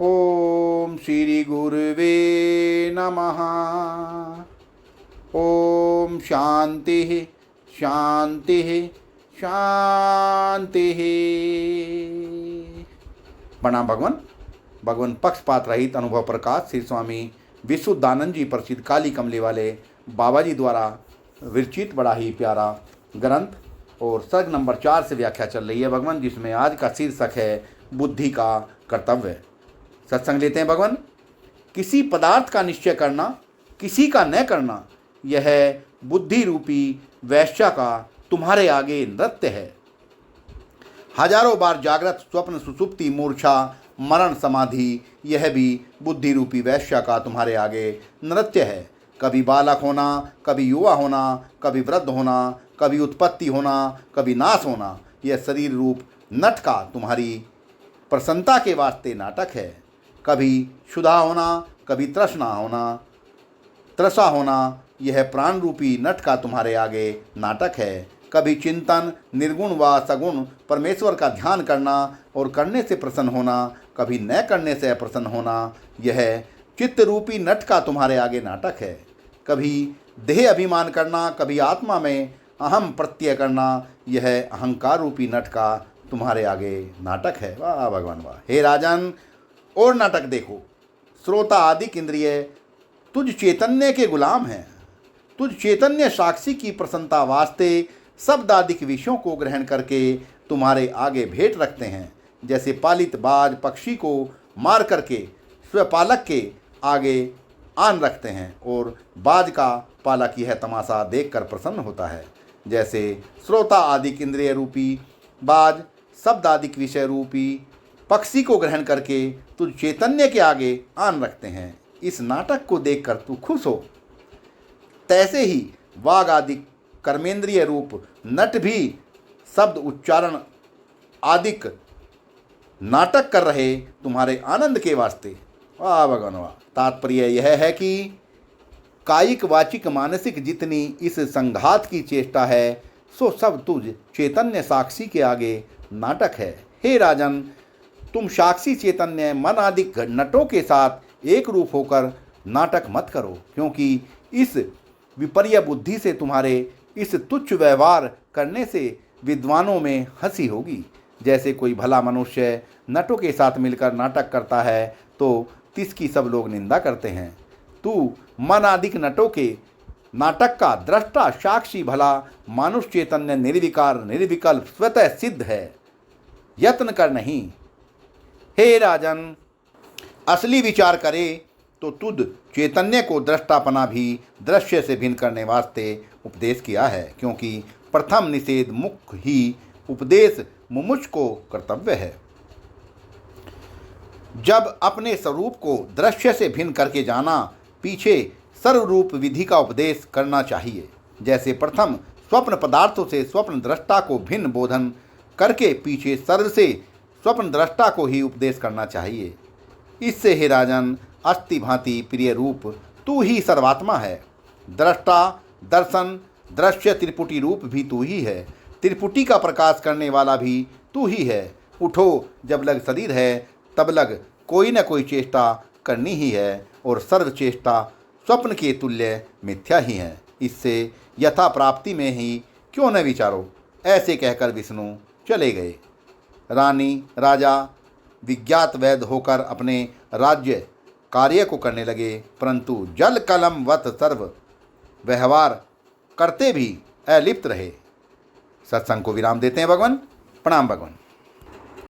ओम श्री गुरुवे नमः। ओम शांति शांति शांति। प्रणाम भगवान। भगवान पक्षपात रहित अनुभव प्रकाश श्री स्वामी विशुद्धानंद जी प्रसिद्ध काली कमले वाले बाबा जी द्वारा विरचित बड़ा ही प्यारा ग्रंथ और सर्ग नंबर 4 से व्याख्या चल रही है भगवान, जिसमें आज का शीर्षक है बुद्धि का कर्तव्य। सत्संग लेते हैं भगवान। किसी पदार्थ का निश्चय करना, किसी का न करना, यह बुद्धि रूपी वैश्या का तुम्हारे आगे नृत्य है। हजारों बार जागृत, स्वप्न, सुसुप्ति, मूर्छा, मरण, समाधि, यह भी बुद्धि रूपी वैश्या का तुम्हारे आगे नृत्य है। कभी बालक होना, कभी युवा होना, कभी वृद्ध होना, कभी उत्पत्ति होना, कभी नाश होना, यह शरीर रूप नट का तुम्हारी प्रसन्नता के वास्ते नाटक है। कभी क्षुधा होना, कभी त्रसा होना, यह प्राण रूपी नट का तुम्हारे आगे नाटक है। कभी चिंतन, निर्गुण व सगुण परमेश्वर का ध्यान करना और करने से प्रसन्न होना, कभी न करने से अप्रसन्न होना, यह चित्त रूपी नट का तुम्हारे आगे नाटक है। कभी देह अभिमान करना, कभी आत्मा में अहम प्रत्यय करना, यह अहंकार रूपी नट का तुम्हारे आगे नाटक है। वाह भगवान वाह। हे राजन, और नाटक देखो। श्रोता आदि इंद्रिय तुझ चैतन्य के गुलाम हैं। तुझ चैतन्य साक्षी की प्रसन्नता वास्ते शब्द आदि विषयों को ग्रहण करके तुम्हारे आगे भेंट रखते हैं। जैसे पालित बाज पक्षी को मार करके स्वपालक के आगे आन रखते हैं और बाज का पालक यह तमाशा देखकर प्रसन्न होता है। जैसे श्रोता आदि इंद्रिय रूपी बाज शब्द आदि विषय रूपी पक्षी को ग्रहण करके तुझ चैतन्य के आगे आन रखते हैं। इस नाटक को देखकर तू खुश हो, तैसे ही वाग आदि कर्मेंद्रिय रूप नट भी शब्द उच्चारण आदिक नाटक कर रहे तुम्हारे आनंद के वास्ते। वाह भगवान वाह। तात्पर्य यह है कि कायिक वाचिक मानसिक जितनी इस संघात की चेष्टा है, सो सब तुझ चैतन्य साक्षी के आगे नाटक है। हे राजन, तुम साक्षी चैतन्य मन आदि नटों के साथ एक रूप होकर नाटक मत करो, क्योंकि इस विपर्य बुद्धि से तुम्हारे इस तुच्छ व्यवहार करने से विद्वानों में हंसी होगी। जैसे कोई भला मनुष्य नटों के साथ मिलकर नाटक करता है तो तिसकी सब लोग निंदा करते हैं। तू मन आदि नटों के नाटक का दृष्टा साक्षी भला मानुष चैतन्य निर्विकार निर्विकल्प स्वतः सिद्ध है, यत्न कर नहीं। हे राजन, असली विचार करे तो तुझ चैतन्य को दृष्टापना भी दृश्य से भिन्न करने वास्ते उपदेश किया है, क्योंकि प्रथम निषेध मुख्य ही उपदेश मुमुक्ष को कर्तव्य है। जब अपने स्वरूप को दृश्य से भिन्न करके जाना, पीछे सर्वरूप विधि का उपदेश करना चाहिए। जैसे प्रथम स्वप्न पदार्थों से स्वप्न दृष्टा को भिन्न बोधन करके पीछे सर्व से स्वप्न दृष्टा को ही उपदेश करना चाहिए। इससे हे राजन, अस्थि भांति प्रिय रूप तू ही सर्वात्मा है। दृष्टा, दर्शन, दृश्य त्रिपुटी रूप भी तू ही है। त्रिपुटी का प्रकाश करने वाला भी तू ही है। उठो, जब लग शरीर है तब लग कोई न कोई चेष्टा करनी ही है, और सर्व चेष्टा स्वप्न के तुल्य मिथ्या ही है। इससे यथा प्राप्ति में ही क्यों न विचारो। ऐसे कहकर विष्णु चले गए। रानी राजा विज्ञात वैद होकर अपने राज्य कार्य को करने लगे, परंतु जल कलम वत सर्व व्यवहार करते भी अलिप्त रहे। सत्संग को विराम देते हैं भगवान। प्रणाम भगवान।